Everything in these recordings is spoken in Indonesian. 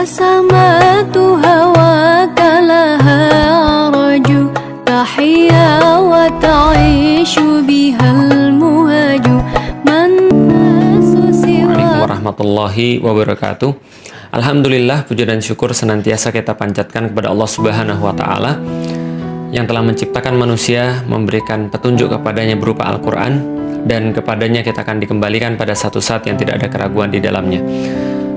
سمات هواك لها عرج تحيا وتعيش بها المهج من الناس Assalamualaikum warahmatullahi wabarakatuh. Alhamdulillah, puja dan syukur senantiasa kita panjatkan kepada Allah Subhanahu wa Ta'ala yang telah menciptakan manusia, memberikan petunjuk kepadanya berupa Al-Quran, dan kepadanya kita akan dikembalikan pada satu saat yang tidak ada keraguan di dalamnya.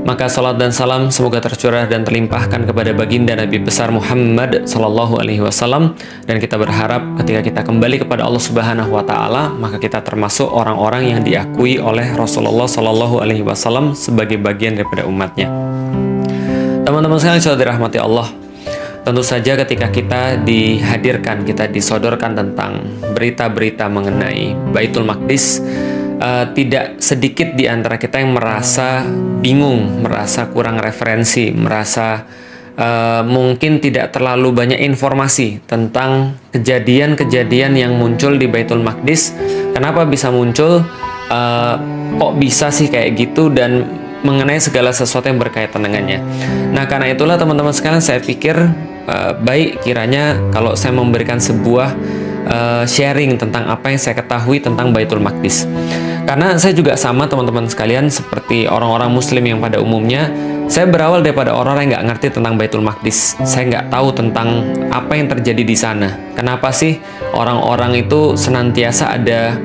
Maka salat dan salam semoga tercurah dan terlimpahkan kepada baginda Nabi besar Muhammad sallallahu alaihi wasallam, dan kita berharap ketika kita kembali kepada Allah Subhanahu wa Ta'ala, maka kita termasuk orang-orang yang diakui oleh Rasulullah sallallahu alaihi wasallam sebagai bagian daripada umatnya. Teman-teman sekalian sudah dirahmati Allah, tentu saja ketika kita dihadirkan, kita disodorkan tentang berita-berita mengenai Baitul Maqdis, tidak sedikit di antara kita yang merasa bingung, merasa kurang referensi, merasa mungkin tidak terlalu banyak informasi tentang kejadian-kejadian yang muncul di Baitul Maqdis. Kenapa bisa muncul? Kok bisa sih kayak gitu? Dan mengenai segala sesuatu yang berkaitan dengannya. Nah, karena itulah teman-teman sekalian, saya pikir baik kiranya kalau saya memberikan sebuah sharing tentang apa yang saya ketahui tentang Baitul Maqdis. Karena saya juga sama teman-teman sekalian seperti orang-orang muslim yang pada umumnya, saya berawal daripada orang yang nggak ngerti tentang Baitul Maqdis. Saya nggak tahu tentang apa yang terjadi di sana. Kenapa sih orang-orang itu senantiasa ada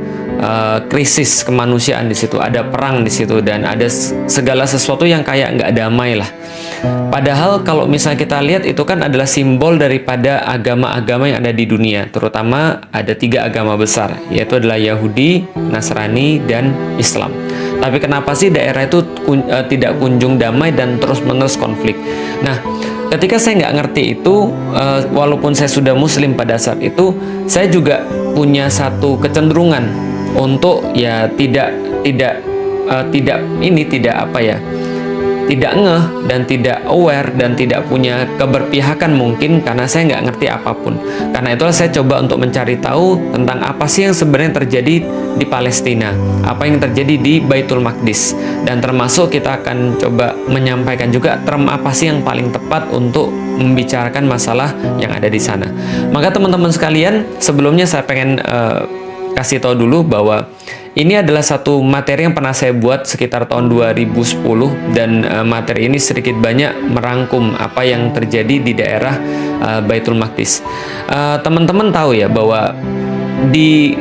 krisis kemanusiaan di situ, ada perang di situ, dan ada segala sesuatu yang kayak nggak damai lah. Padahal kalau misalnya kita lihat, itu kan adalah simbol daripada agama-agama yang ada di dunia, terutama ada 3 agama besar, yaitu adalah Yahudi, Nasrani, dan Islam. Tapi kenapa sih daerah itu tidak kunjung damai dan terus-menerus konflik? Nah, ketika saya nggak ngerti itu, walaupun saya sudah muslim pada saat itu, saya juga punya satu kecenderungan untuk ya tidak ngeh dan tidak aware dan tidak punya keberpihakan mungkin karena saya nggak ngerti apapun. Karena itulah saya coba untuk mencari tahu tentang apa sih yang sebenarnya terjadi di Palestina, apa yang terjadi di Baitul Maqdis, dan termasuk kita akan coba menyampaikan juga term apa sih yang paling tepat untuk membicarakan masalah yang ada di sana. Maka teman-teman sekalian, sebelumnya saya pengen kasih tahu dulu bahwa ini adalah satu materi yang pernah saya buat sekitar tahun 2010, dan materi ini sedikit banyak merangkum apa yang terjadi di daerah Baitul Maqdis. Teman-teman tahu ya bahwa di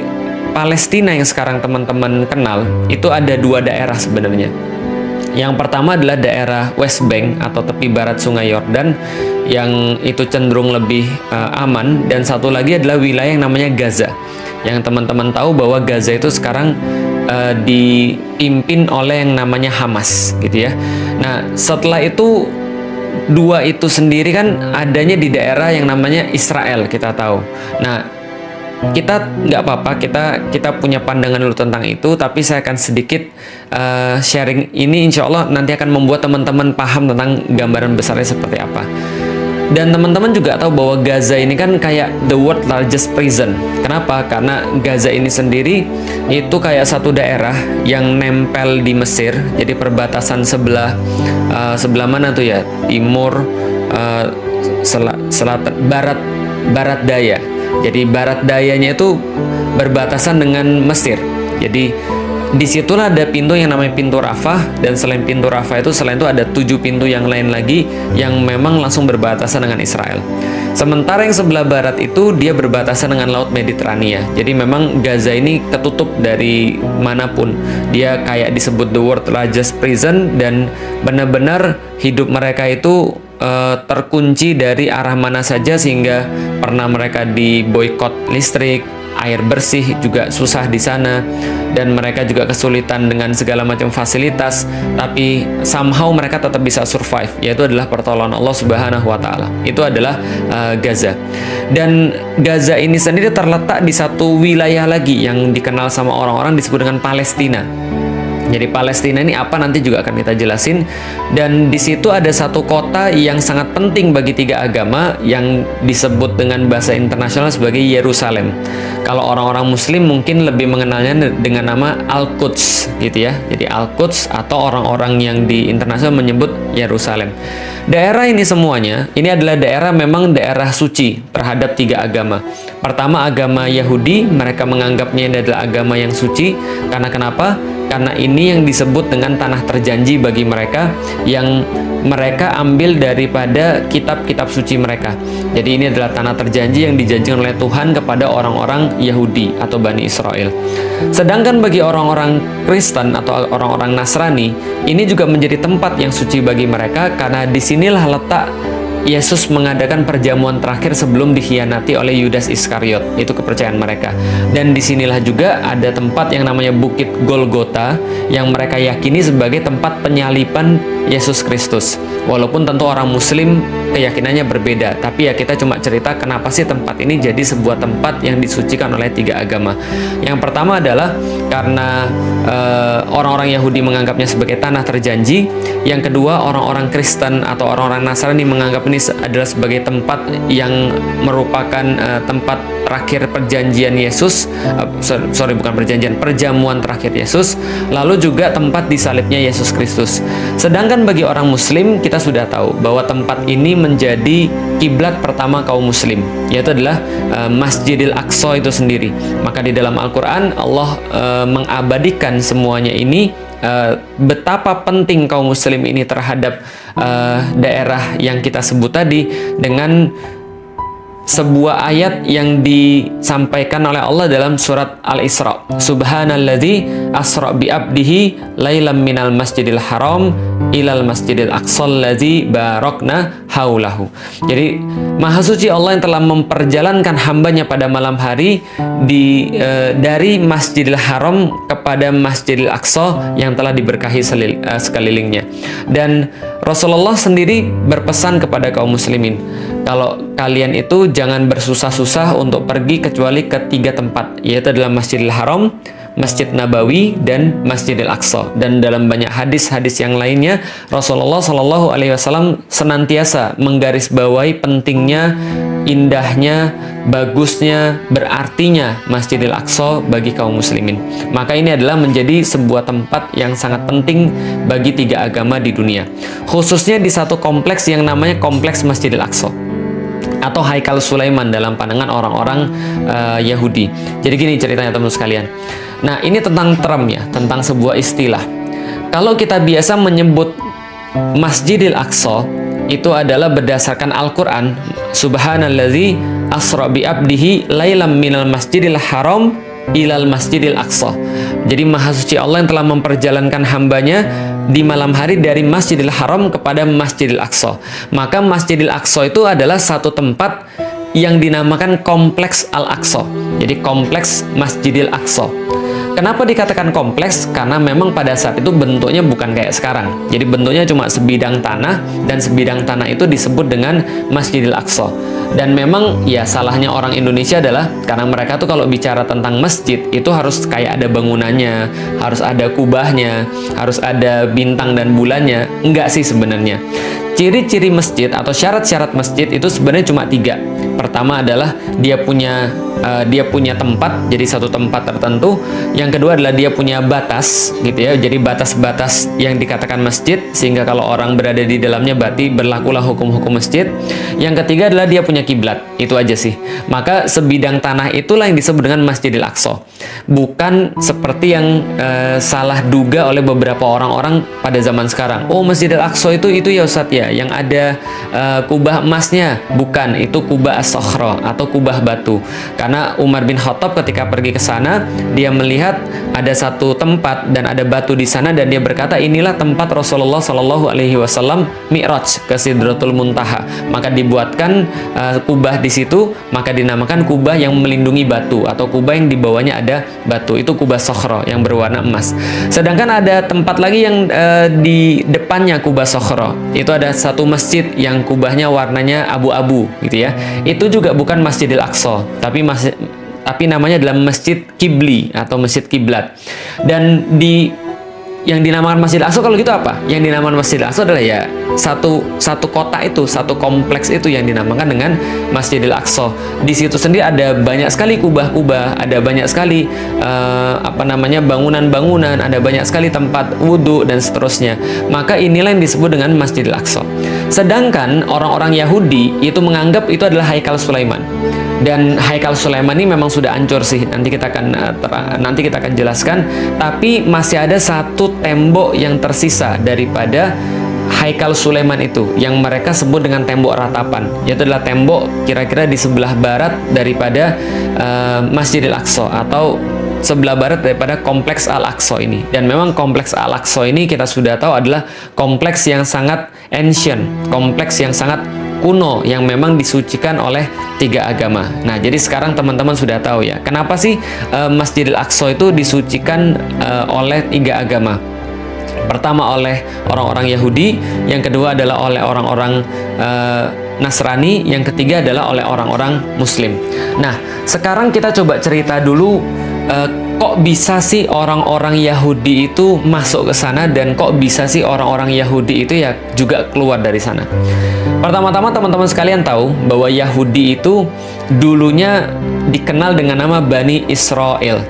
Palestina yang sekarang teman-teman kenal itu ada 2 daerah sebenarnya. Yang pertama adalah daerah West Bank atau tepi barat Sungai Yordan, yang itu cenderung lebih aman, dan satu lagi adalah wilayah yang namanya Gaza, yang teman-teman tahu bahwa Gaza itu sekarang dipimpin oleh yang namanya Hamas, gitu ya. Nah, setelah itu 2 itu sendiri kan adanya di daerah yang namanya Israel, kita tahu. Nah, kita nggak apa-apa, kita punya pandangan dulu tentang itu, tapi saya akan sedikit sharing ini, insya Allah nanti akan membuat teman-teman paham tentang gambaran besarnya seperti apa. Dan teman-teman juga tahu bahwa Gaza ini kan kayak the world largest prison. Kenapa? Karena Gaza ini sendiri itu kayak satu daerah yang nempel di Mesir. Jadi perbatasan sebelah mana tuh ya? Timur, selatan, barat daya. Jadi barat dayanya itu berbatasan dengan Mesir. Jadi disitulah ada pintu yang namanya pintu Rafah, dan selain pintu Rafah itu, selain itu ada 7 pintu yang lain lagi yang memang langsung berbatasan dengan Israel. Sementara yang sebelah barat itu dia berbatasan dengan Laut Mediterania. Jadi memang Gaza ini ketutup dari manapun. Dia kayak disebut the world largest prison, dan benar-benar hidup mereka itu terkunci dari arah mana saja, sehingga pernah mereka diboikot listrik, air bersih juga susah di sana, dan mereka juga kesulitan dengan segala macam fasilitas, tapi somehow mereka tetap bisa survive, yaitu adalah pertolongan Allah Subhanahu wa Ta'ala. Itu adalah Gaza. Dan Gaza ini sendiri terletak di satu wilayah lagi yang dikenal sama orang-orang disebut dengan Palestina. Jadi Palestina ini apa nanti juga akan kita jelasin. Dan di situ ada satu kota yang sangat penting bagi tiga agama yang disebut dengan bahasa internasional sebagai Yerusalem. Kalau orang-orang Muslim mungkin lebih mengenalnya dengan nama Al-Quds gitu ya. Jadi Al-Quds atau orang-orang yang di internasional menyebut Yerusalem. Daerah ini semuanya, ini adalah daerah memang daerah suci terhadap tiga agama. Pertama, agama Yahudi, mereka menganggapnya ini adalah agama yang suci. Karena kenapa? Karena ini yang disebut dengan tanah terjanji bagi mereka, yang mereka ambil daripada kitab-kitab suci mereka. Jadi ini adalah tanah terjanji yang dijanjikan oleh Tuhan kepada orang-orang Yahudi atau Bani Israel. Sedangkan bagi orang-orang Kristen atau orang-orang Nasrani, ini juga menjadi tempat yang suci bagi mereka, karena disinilah letak Yesus mengadakan perjamuan terakhir sebelum dikhianati oleh Yudas Iskariot. Itu kepercayaan mereka. Dan disinilah juga ada tempat yang namanya Bukit Golgota, yang mereka yakini sebagai tempat penyaliban Yesus Kristus. Walaupun tentu orang Muslim keyakinannya berbeda, tapi ya kita cuma cerita kenapa sih tempat ini jadi sebuah tempat yang disucikan oleh tiga agama. Yang pertama adalah karena orang-orang Yahudi menganggapnya sebagai tanah terjanji. Yang kedua, orang-orang Kristen atau orang-orang Nasrani menganggap ini adalah sebagai tempat yang merupakan tempat terakhir perjanjian Yesus, perjamuan terakhir Yesus, lalu juga tempat disalibnya Yesus Kristus. Sedangkan bagi orang Muslim, kita sudah tahu bahwa tempat ini menjadi kiblat pertama kaum Muslim, yaitu adalah Masjidil Aqsa itu sendiri. Maka di dalam Al-Quran Allah mengabadikan semuanya ini, betapa penting kaum Muslim ini terhadap daerah yang kita sebut tadi dengan sebuah ayat yang disampaikan oleh Allah dalam surat Al-Isra. Subhanalladzi asra bi abdihi lailam minal masjidil haram ilal masjidil aqsal ladzi barakna haulahu. Jadi Maha Suci Allah yang telah memperjalankan hambanya pada malam hari dari Masjidil Haram kepada Masjidil Aqsa yang telah diberkahi sekelilingnya. Dan Rasulullah sendiri berpesan kepada kaum muslimin, kalau kalian itu jangan bersusah-susah untuk pergi kecuali ke tiga tempat, yaitu adalah Masjidil Haram, Masjid Nabawi, dan Masjidil Aqsa. Dan dalam banyak hadis-hadis yang lainnya, Rasulullah Shallallahu Alaihi Wasallam senantiasa menggarisbawahi pentingnya, indahnya, bagusnya, berartinya Masjidil Aqsa bagi kaum muslimin. Maka ini adalah menjadi sebuah tempat yang sangat penting bagi tiga agama di dunia, khususnya di satu kompleks yang namanya kompleks Masjidil Aqsa atau Haikal Sulaiman dalam pandangan orang-orang Yahudi. Jadi gini ceritanya teman-teman sekalian. Nah, ini tentang term ya, tentang sebuah istilah. Kalau kita biasa menyebut Masjidil Aqsa, itu adalah berdasarkan Al-Quran. Subhanalladzi asra bi abdihi lailam minal masjidil haram ilal masjidil aqsa. Jadi Maha Suci Allah yang telah memperjalankan hambanya di malam hari dari Masjidil Haram kepada Masjidil Aqsa. Maka Masjidil Aqsa itu adalah satu tempat yang dinamakan Kompleks Al-Aqsa. Jadi Kompleks Masjidil Aqsa. Kenapa dikatakan kompleks? Karena memang pada saat itu bentuknya bukan kayak sekarang. Jadi bentuknya cuma sebidang tanah, dan sebidang tanah itu disebut dengan Masjidil Aqsa. Dan memang ya salahnya orang Indonesia adalah karena mereka tuh kalau bicara tentang masjid itu harus kayak ada bangunannya, harus ada kubahnya, harus ada bintang dan bulannya. Enggak sih sebenarnya. Ciri-ciri masjid atau syarat-syarat masjid itu sebenarnya cuma 3. Pertama adalah dia punya tempat, jadi satu tempat tertentu. Yang kedua adalah dia punya batas, gitu ya. Jadi batas-batas yang dikatakan masjid, sehingga kalau orang berada di dalamnya berarti berlakulah hukum-hukum masjid. Yang ketiga adalah dia punya kiblat. Itu aja sih. Maka sebidang tanah itulah yang disebut dengan Masjidil Aqsa. Bukan seperti yang salah duga oleh beberapa orang-orang pada zaman sekarang. Oh, Masjidil Aqsa itu ya Ustadz ya, yang ada kubah emasnya. Bukan, itu kubah as-sakhra atau kubah batu. Karena Umar bin Khattab ketika pergi ke sana, dia melihat ada satu tempat dan ada batu di sana, dan dia berkata, inilah tempat Rasulullah Shallallahu Alaihi Wasallam Mi'raj ke Sidratul Muntaha. Maka dibuatkan kubah di situ, maka dinamakan kubah yang melindungi batu atau kubah yang di bawahnya ada batu. Itu kubah sakhra yang berwarna emas. Sedangkan ada tempat lagi yang di depannya kubah sakhra. Itu ada satu masjid yang kubahnya warnanya abu-abu, gitu ya. Itu juga bukan Masjidil Aqsa, tapi namanya adalah Masjid Kibli atau Masjid Kiblat. Dan di yang dinamakan Masjidil Aqsa kalau gitu apa? Yang dinamakan Masjidil Aqsa adalah ya satu kota itu, satu kompleks itu yang dinamakan dengan Masjidil Aqsa. Di situ sendiri ada banyak sekali kubah-kubah, ada banyak sekali bangunan-bangunan, ada banyak sekali tempat wudhu dan seterusnya. Maka inilah yang disebut dengan Masjidil Aqsa. Sedangkan orang-orang Yahudi itu menganggap itu adalah Haikal Sulaiman. Dan Haikal Sulaiman ini memang sudah hancur sih. Nanti kita akan jelaskan. Tapi masih ada satu tembok yang tersisa daripada Haikal Sulaiman itu, yang mereka sebut dengan tembok ratapan. Yaitu adalah tembok kira-kira di sebelah barat daripada Masjidil Aqsa, atau sebelah barat daripada kompleks Al-Aqsa ini. Dan memang kompleks Al-Aqsa ini kita sudah tahu adalah kompleks yang sangat ancient, kompleks yang sangat kuno, yang memang disucikan oleh 3 agama. Nah, jadi sekarang teman-teman sudah tahu ya, kenapa sih Masjidil Aqsa itu disucikan oleh 3 agama. Pertama oleh orang-orang Yahudi, yang kedua adalah oleh orang-orang Nasrani, yang ketiga adalah oleh orang-orang Muslim. Nah, sekarang kita coba cerita dulu, kok bisa sih orang-orang Yahudi itu masuk ke sana, dan kok bisa sih orang-orang Yahudi itu ya juga keluar dari sana. Pertama-tama teman-teman sekalian tahu bahwa Yahudi itu dulunya dikenal dengan nama Bani Israel.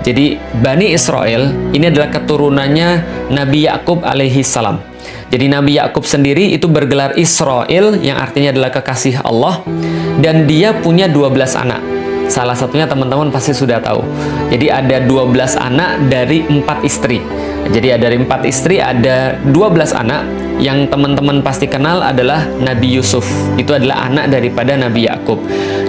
Jadi Bani Israel ini adalah keturunannya Nabi Yakub alaihi salam. Jadi Nabi Yakub sendiri itu bergelar Israel, yang artinya adalah kekasih Allah, dan dia punya 12 anak. Salah satunya teman-teman pasti sudah tahu. Jadi ada 12 anak dari 4 istri. Jadi dari 4 istri ada 12 anak. Yang teman-teman pasti kenal adalah Nabi Yusuf. Itu adalah anak daripada Nabi Yakub.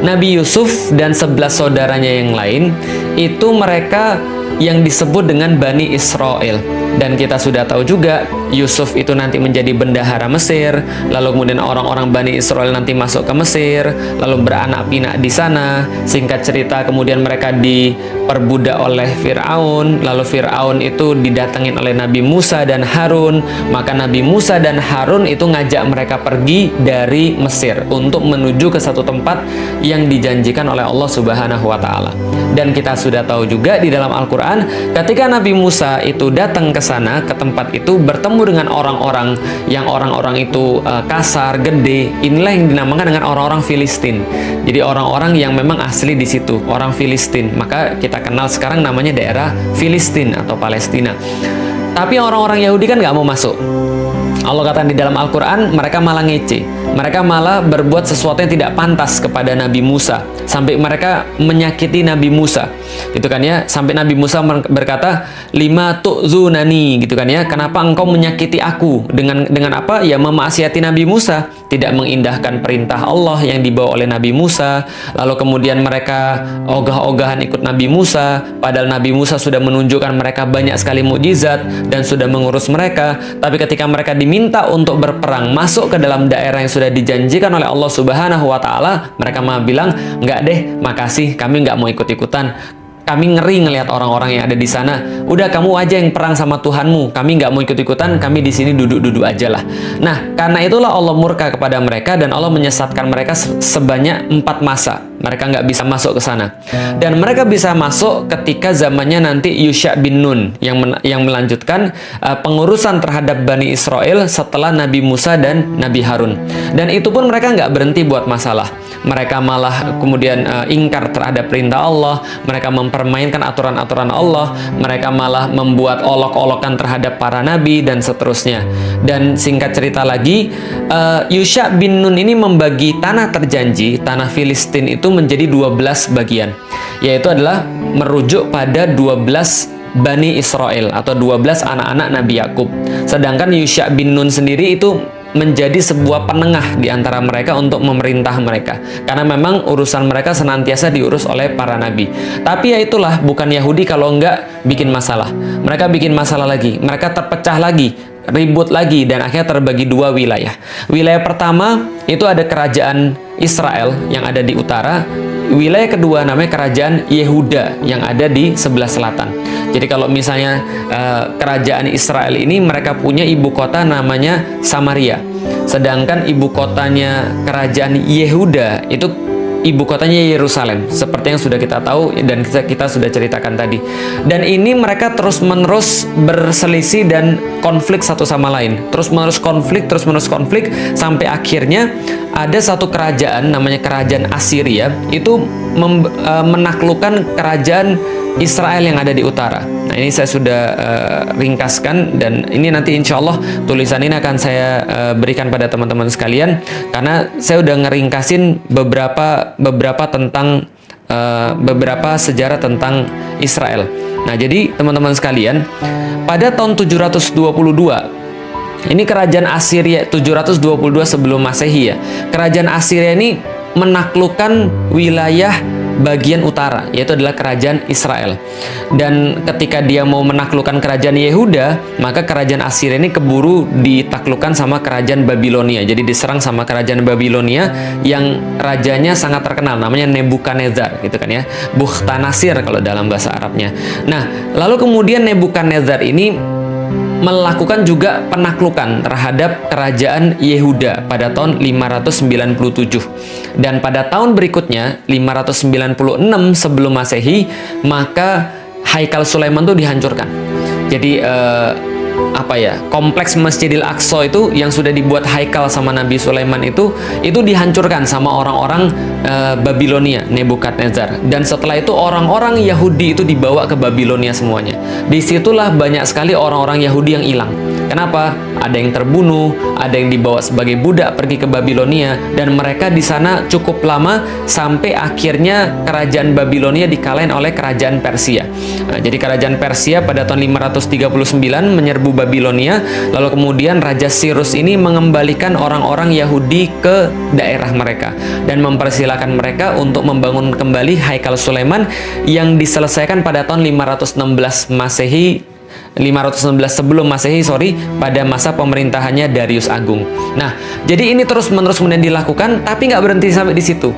Nabi Yusuf dan 11 saudaranya yang lain, itu mereka yang disebut dengan Bani Israel. Dan kita sudah tahu juga Yusuf itu nanti menjadi bendahara Mesir, lalu kemudian orang-orang Bani Israel nanti masuk ke Mesir, lalu beranak pinak di sana. Singkat cerita kemudian mereka diperbudak oleh Fir'aun, lalu Fir'aun itu didatengin oleh Nabi Musa dan Harun. Maka Nabi Musa dan Harun itu ngajak mereka pergi dari Mesir untuk menuju ke satu tempat yang dijanjikan oleh Allah Subhanahu wa Ta'ala. Dan kita sudah tahu juga di dalam Al-Quran, ketika Nabi Musa itu datang ke sana, ke tempat itu, bertemu dengan orang-orang yang itu kasar, gede. Inilah yang dinamakan dengan orang-orang Filistin. Jadi orang-orang yang memang asli di situ, orang Filistin. Maka kita kenal sekarang namanya daerah Filistin atau Palestina. Tapi orang-orang Yahudi kan nggak mau masuk. Allah kata di dalam Al-Quran, mereka malah ngece. Mereka malah berbuat sesuatu yang tidak pantas kepada Nabi Musa. Sampai mereka menyakiti Nabi Musa. Gitu kan ya. Sampai Nabi Musa berkata, "Lima tu'zunani," gitu kan ya. Kenapa engkau menyakiti aku? Dengan apa? Ya memaksiati Nabi Musa. Tidak mengindahkan perintah Allah yang dibawa oleh Nabi Musa. Lalu kemudian mereka ogah-ogahan ikut Nabi Musa. Padahal Nabi Musa sudah menunjukkan mereka banyak sekali mukjizat dan sudah mengurus mereka. Tapi ketika mereka diminta untuk berperang, masuk ke dalam daerah yang sudah dijanjikan oleh Allah Subhanahu wa Ta'ala, mereka malah bilang, "Enggak deh, makasih, kami nggak mau ikut-ikutan. Kami ngeri ngelihat orang-orang yang ada di sana. Udah kamu aja yang perang sama Tuhanmu. Kami nggak mau ikut-ikutan. Kami di sini duduk-duduk aja lah." Nah, karena itulah Allah murka kepada mereka dan Allah menyesatkan mereka sebanyak 4 masa. Mereka nggak bisa masuk ke sana. Dan mereka bisa masuk ketika zamannya nanti Yusha bin Nun yang melanjutkan pengurusan terhadap Bani Israel setelah Nabi Musa dan Nabi Harun. Dan itu pun mereka nggak berhenti buat masalah. Mereka malah kemudian ingkar terhadap perintah Allah. Mereka mempermainkan aturan-aturan Allah. Mereka malah membuat olok-olokan terhadap para nabi dan seterusnya. Dan singkat cerita lagi, Yusha bin Nun ini membagi tanah terjanji, tanah Filistin itu menjadi 12 bagian. Yaitu adalah merujuk pada 12 Bani Israel atau 12 anak-anak Nabi Yakub. Sedangkan Yusha bin Nun sendiri itu menjadi sebuah penengah di antara mereka untuk memerintah mereka. Karena memang urusan mereka senantiasa diurus oleh para nabi. Tapi ya itulah, bukan Yahudi kalau enggak bikin masalah. Mereka bikin masalah lagi. Mereka terpecah lagi, ribut lagi, dan akhirnya terbagi 2 wilayah. Wilayah pertama itu ada kerajaan Israel yang ada di utara. Wilayah kedua namanya kerajaan Yehuda yang ada di sebelah selatan. Jadi kalau misalnya kerajaan Israel ini mereka punya ibu kota namanya Samaria. Sedangkan ibu kotanya kerajaan Yehuda itu ibu kotanya Yerusalem, seperti yang sudah kita tahu dan kita sudah ceritakan tadi. Dan ini mereka terus-menerus berselisih dan konflik satu sama lain, terus-menerus konflik, sampai akhirnya ada satu kerajaan namanya kerajaan Assyria itu menaklukkan kerajaan Israel yang ada di utara. Nah, ini saya sudah ringkaskan, dan ini nanti insya Allah tulisan ini akan saya berikan pada teman-teman sekalian, karena saya udah ngeringkasin beberapa tentang beberapa sejarah tentang Israel. Nah, jadi teman-teman sekalian, pada tahun 722 ini kerajaan Assyria, 722 sebelum Masehi ya. Kerajaan Assyria ini menaklukkan wilayah bagian utara, yaitu adalah kerajaan Israel. Dan ketika dia mau menaklukkan kerajaan Yehuda, maka kerajaan Assyria ini keburu ditaklukkan sama kerajaan Babilonia. Jadi diserang sama kerajaan Babilonia yang rajanya sangat terkenal, namanya Nebukadnezar, gitu kan ya. Bukhtanasir kalau dalam bahasa Arabnya. Nah, lalu kemudian Nebukadnezar ini melakukan juga penaklukan terhadap kerajaan Yehuda pada tahun 597. Dan pada tahun berikutnya, 596 sebelum Masehi, maka Haikal Sulaiman itu dihancurkan. Jadi kompleks Masjidil Aqsa itu yang sudah dibuat haikal sama Nabi Sulaiman itu dihancurkan sama orang-orang Babilonia, Nebukadnezar. Dan setelah itu orang-orang Yahudi itu dibawa ke Babilonia semuanya. Disitulah banyak sekali orang-orang Yahudi yang hilang. Kenapa? Ada yang terbunuh, ada yang dibawa sebagai budak pergi ke Babilonia, dan mereka di sana cukup lama sampai akhirnya kerajaan Babilonia dikalahin oleh kerajaan Persia. Nah, jadi kerajaan Persia pada tahun 539 menyerbu Babilonia, lalu kemudian Raja Cyrus ini mengembalikan orang-orang Yahudi ke daerah mereka dan mempersilahkan mereka untuk membangun kembali Haikal Sulaiman yang diselesaikan pada tahun 516 sebelum Masehi, pada masa pemerintahannya Darius Agung. Nah, jadi ini terus-menerus kemudian dilakukan, tapi nggak berhenti sampai di situ.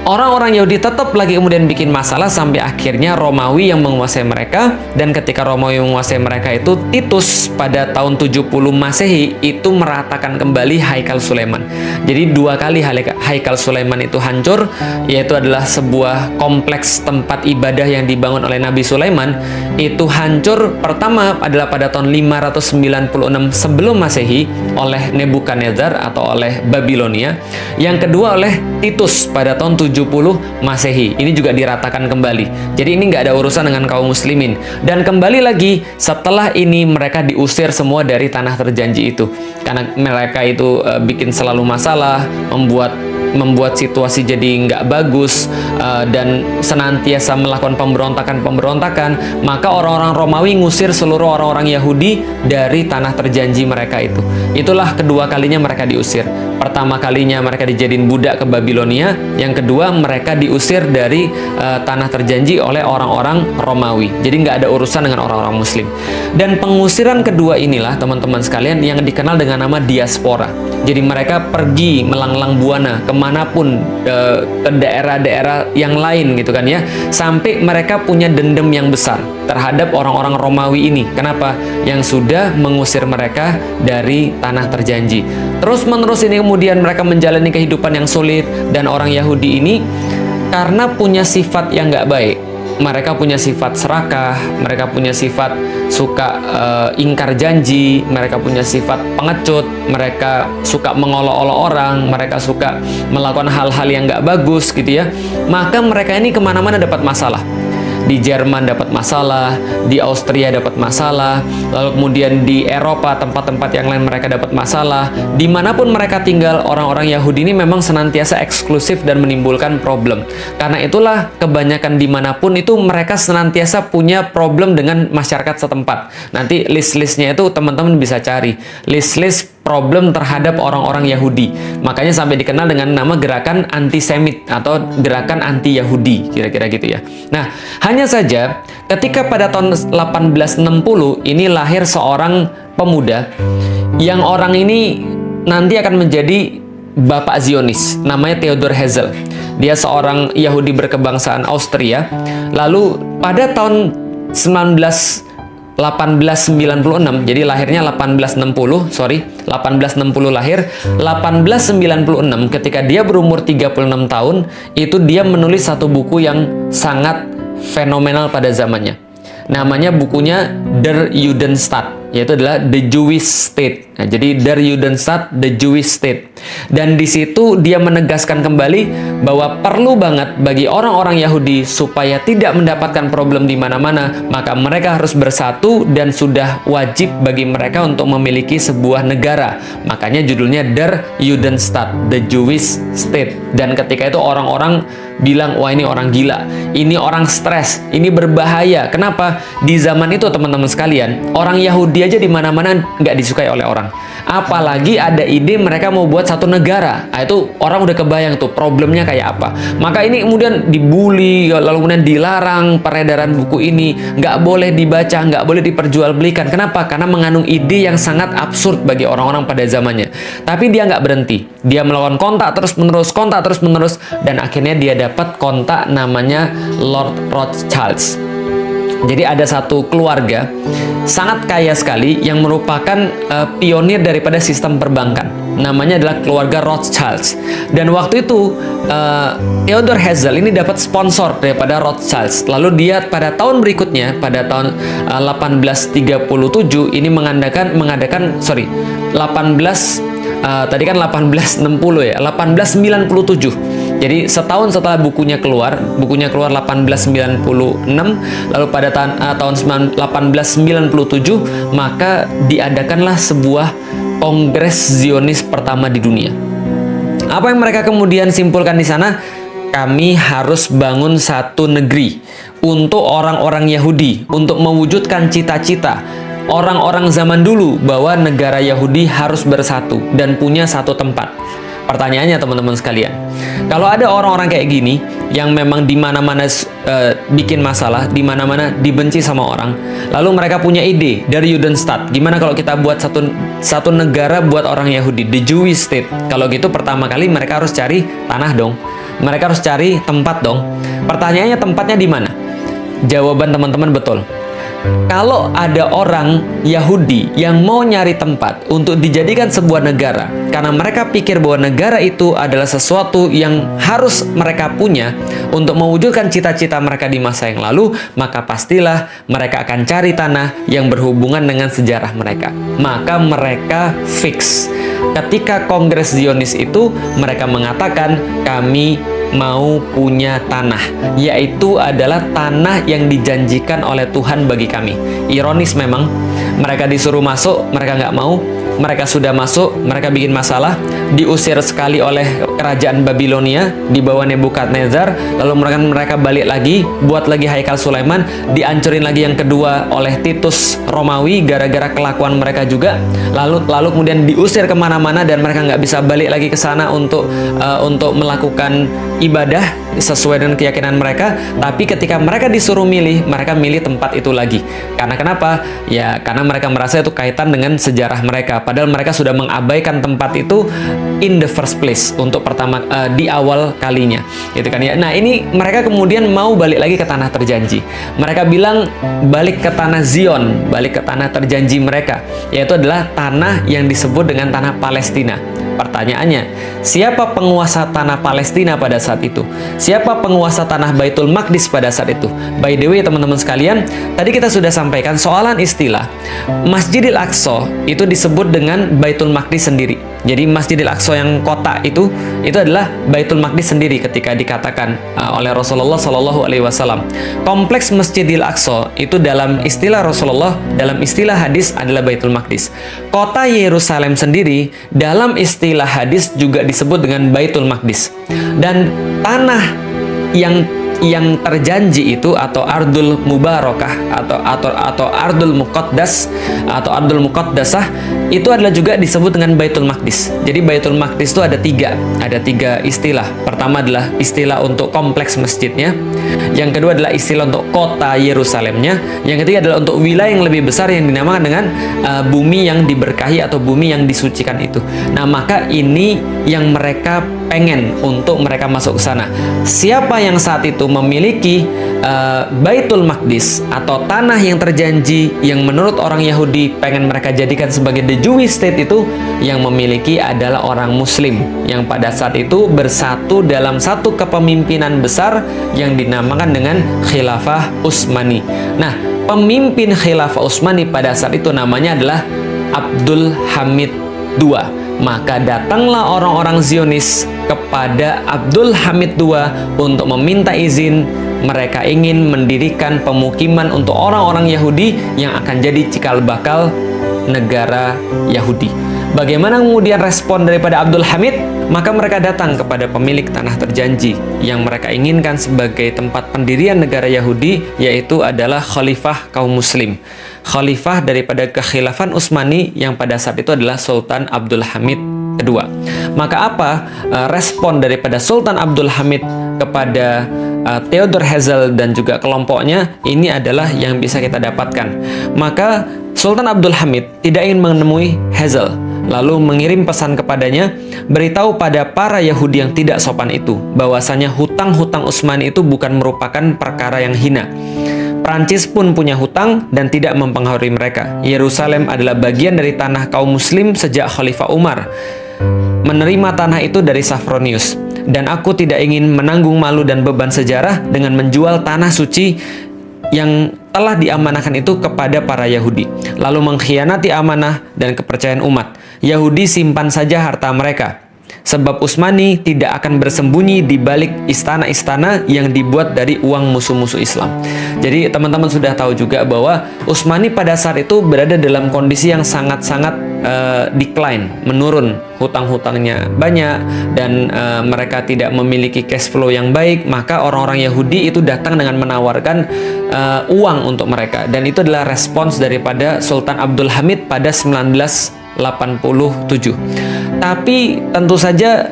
Orang-orang Yahudi tetap lagi kemudian bikin masalah sampai akhirnya Romawi yang menguasai mereka, dan ketika Romawi menguasai mereka itu Titus pada tahun 70 Masehi itu meratakan kembali Haikal Sulaiman. Jadi 2 kali Haikal Sulaiman itu hancur, yaitu adalah sebuah kompleks tempat ibadah yang dibangun oleh Nabi Sulaiman itu hancur. Pertama adalah pada tahun 596 sebelum Masehi oleh Nebukadnezar atau oleh Babilonia. Yang kedua oleh Titus pada tahun 70 Masehi. Ini juga diratakan kembali. Jadi ini nggak ada urusan dengan kaum muslimin. Dan kembali lagi, setelah ini mereka diusir semua dari tanah terjanji itu. Karena mereka itu bikin selalu masalah, membuat situasi jadi nggak bagus, dan senantiasa melakukan pemberontakan, maka orang-orang Romawi ngusir seluruh orang-orang Yahudi dari tanah terjanji mereka itu. Itulah kedua kalinya mereka diusir. Pertama kalinya mereka dijadiin budak ke Babilonia, yang kedua mereka diusir dari tanah terjanji oleh orang-orang Romawi. Jadi nggak ada urusan dengan orang-orang Muslim. Dan pengusiran kedua inilah teman-teman sekalian yang dikenal dengan nama diaspora. Jadi mereka pergi melanglang buana kemanapun, ke daerah-daerah yang lain gitu kan ya, sampai mereka punya dendam yang besar terhadap orang-orang Romawi ini. Kenapa? Yang sudah mengusir mereka dari tanah terjanji. Terus menerus ini kemudian mereka menjalani kehidupan yang sulit, dan orang Yahudi ini karena punya sifat yang nggak baik. Mereka punya sifat serakah, mereka punya sifat suka ingkar janji, mereka punya sifat pengecut, mereka suka mengolok-olok orang, mereka suka melakukan hal-hal yang nggak bagus gitu ya. Maka mereka ini kemana-mana dapat masalah. Di Jerman dapat masalah, di Austria dapat masalah, lalu kemudian di Eropa, tempat-tempat yang lain mereka dapat masalah. Dimanapun mereka tinggal, orang-orang Yahudi ini memang senantiasa eksklusif dan menimbulkan problem. Karena itulah kebanyakan dimanapun itu mereka senantiasa punya problem dengan masyarakat setempat. Nanti list-listnya itu teman-teman bisa cari. List-list problem terhadap orang-orang Yahudi. Makanya sampai dikenal dengan nama gerakan antisemit atau gerakan anti-Yahudi, kira-kira gitu ya. Nah, hanya saja ketika pada tahun 1860 ini lahir seorang pemuda yang orang ini nanti akan menjadi bapak Zionis, namanya Theodor Herzl. Dia seorang Yahudi berkebangsaan Austria. Lalu pada tahun 1918 1896, jadi lahirnya 1860 lahir 1896. Ketika dia berumur 36 tahun, itu dia menulis satu buku yang sangat fenomenal pada zamannya. Namanya bukunya Der Judenstaat, yaitu adalah The Jewish State. Nah, jadi Der Judenstaat, The Jewish State. Dan di situ dia menegaskan kembali bahwa perlu banget bagi orang-orang Yahudi supaya tidak mendapatkan problem di mana-mana, maka mereka harus bersatu dan sudah wajib bagi mereka untuk memiliki sebuah negara. Makanya judulnya Der Judenstaat, The Jewish State. Dan ketika itu orang-orang bilang, wah ini orang gila, ini orang stres, ini berbahaya. Kenapa? Di zaman itu teman-teman sekalian, orang Yahudi aja di mana-mana nggak disukai oleh orang. Apalagi ada ide mereka mau buat satu negara. Nah, itu orang udah kebayang tuh problemnya kayak apa. Maka ini kemudian dibully, lalu kemudian dilarang peredaran buku ini, nggak boleh dibaca, nggak boleh diperjualbelikan. Kenapa? Karena mengandung ide yang sangat absurd bagi orang-orang pada zamannya. Tapi dia nggak berhenti. Dia melakukan kontak terus-menerus, dan akhirnya dia dapat kontak namanya Lord Rothschild. Jadi ada satu keluarga sangat kaya sekali yang merupakan pionir daripada sistem perbankan. Namanya adalah keluarga Rothschild. Dan waktu itu Theodor Herzl ini dapat sponsor daripada Rothschild. Lalu dia pada tahun berikutnya, pada tahun 1837 ini tadi kan 1860 ya, 1897. Jadi setahun setelah bukunya keluar 1896, lalu pada tahun 1897 maka diadakanlah sebuah Kongres Zionis pertama di dunia. Apa yang mereka kemudian simpulkan di sana? Kami harus bangun satu negeri untuk orang-orang Yahudi, untuk mewujudkan cita-cita orang-orang zaman dulu bahwa negara Yahudi harus bersatu dan punya satu tempat. Pertanyaannya teman-teman sekalian, kalau ada orang-orang kayak gini yang memang di mana-mana bikin masalah, di mana-mana dibenci sama orang, lalu mereka punya ide dari Judenstaat, gimana kalau kita buat satu negara buat orang Yahudi, the Jewish State. Kalau gitu pertama kali mereka harus cari tanah dong, mereka harus cari tempat dong. Pertanyaannya tempatnya di mana? Jawaban teman-teman betul. Kalau ada orang Yahudi yang mau nyari tempat untuk dijadikan sebuah negara, karena mereka pikir bahwa negara itu adalah sesuatu yang harus mereka punya untuk mewujudkan cita-cita mereka di masa yang lalu, maka pastilah mereka akan cari tanah yang berhubungan dengan sejarah mereka. Maka mereka fix. Ketika Kongres Zionis itu, mereka mengatakan kami mau punya tanah, yaitu adalah tanah yang dijanjikan oleh Tuhan bagi kami. Ironis memang, mereka disuruh masuk, mereka nggak mau. Mereka sudah masuk, mereka bikin masalah, diusir sekali oleh kerajaan Babilonia di bawah Nebukadnezar, lalu mereka balik lagi, buat lagi Haikal Sulaiman, dihancurin lagi yang kedua oleh Titus Romawi gara-gara kelakuan mereka juga, lalu kemudian diusir kemana-mana dan mereka nggak bisa balik lagi ke sana untuk melakukan ibadah sesuai dengan keyakinan mereka. Tapi ketika mereka disuruh milih, mereka milih tempat itu lagi. Karena kenapa? Ya karena mereka merasa itu kaitan dengan sejarah mereka. Padahal mereka sudah mengabaikan tempat itu in the first place untuk pertama di awal kalinya, gitu kan ya. Nah ini mereka kemudian mau balik lagi ke tanah terjanji. Mereka bilang balik ke tanah Zion, balik ke tanah terjanji mereka, yaitu adalah tanah yang disebut dengan tanah Palestina. Pertanyaannya, siapa penguasa tanah Palestina pada saat itu? Siapa penguasa tanah Baitul Maqdis pada saat itu? By the way, teman-teman sekalian, tadi kita sudah sampaikan soalan istilah. Masjidil Aqsa itu disebut dengan Baitul Maqdis sendiri. Jadi Masjidil Aqsa yang kota itu adalah Baitul Maqdis sendiri ketika dikatakan oleh Rasulullah Shallallahu Alaihi Wasallam. Kompleks Masjidil Aqsa itu dalam istilah Rasulullah, dalam istilah hadis adalah Baitul Maqdis. Kota Yerusalem sendiri dalam istilah hadis juga disebut dengan Baitul Maqdis. Dan tanah yang terjanji itu atau Ardul Mubarakah atau Ardul Muqaddas atau Ardul Muqaddasah itu adalah juga disebut dengan Baitul Maqdis. Jadi Baitul Maqdis itu ada tiga istilah. Pertama adalah istilah untuk kompleks masjidnya, yang kedua adalah istilah untuk kota Yerusalemnya, yang ketiga adalah untuk wilayah yang lebih besar yang dinamakan dengan bumi yang diberkahi atau bumi yang disucikan itu. Nah maka ini yang mereka pengen untuk mereka masuk ke sana. Siapa yang saat itu memiliki Baitul Maqdis atau tanah yang terjanji yang menurut orang Yahudi pengen mereka jadikan sebagai the Jewish state, itu yang memiliki adalah orang Muslim yang pada saat itu bersatu dalam satu kepemimpinan besar yang dinamakan dengan Khilafah Utsmani. Nah, pemimpin Khilafah Utsmani pada saat itu namanya adalah Abdul Hamid II. Maka datanglah orang-orang Zionis kepada Abdul Hamid II untuk meminta izin. Mereka ingin mendirikan pemukiman untuk orang-orang Yahudi yang akan jadi cikal bakal negara Yahudi. Bagaimana kemudian respon daripada Abdul Hamid? Maka mereka datang kepada pemilik tanah terjanji yang mereka inginkan sebagai tempat pendirian negara Yahudi, yaitu adalah Khalifah kaum Muslim. Khalifah daripada kekhilafan Utsmani yang pada saat itu adalah Sultan Abdul Hamid II. Maka apa respon daripada Sultan Abdul Hamid kepada Theodor Herzl dan juga kelompoknya? Ini adalah yang bisa kita dapatkan. Maka Sultan Abdul Hamid tidak ingin menemui Herzl, lalu mengirim pesan kepadanya, beritahu pada para Yahudi yang tidak sopan itu bahwasanya hutang-hutang Utsmani itu bukan merupakan perkara yang hina. Prancis pun punya hutang dan tidak mempengaruhi mereka. Yerusalem adalah bagian dari tanah kaum Muslim sejak Khalifah Umar menerima tanah itu dari Safronius, dan aku tidak ingin menanggung malu dan beban sejarah dengan menjual tanah suci yang telah diamanahkan itu kepada para Yahudi, lalu mengkhianati amanah dan kepercayaan umat. Yahudi simpan saja harta mereka, sebab Utsmani tidak akan bersembunyi di balik istana-istana yang dibuat dari uang musuh-musuh Islam. Jadi teman-teman sudah tahu juga bahwa Utsmani pada saat itu berada dalam kondisi yang sangat-sangat decline, menurun, hutang-hutangnya banyak, dan mereka tidak memiliki cash flow yang baik. Maka orang-orang Yahudi itu datang dengan menawarkan uang untuk mereka, dan itu adalah respons daripada Sultan Abdul Hamid pada 1987. Tapi tentu saja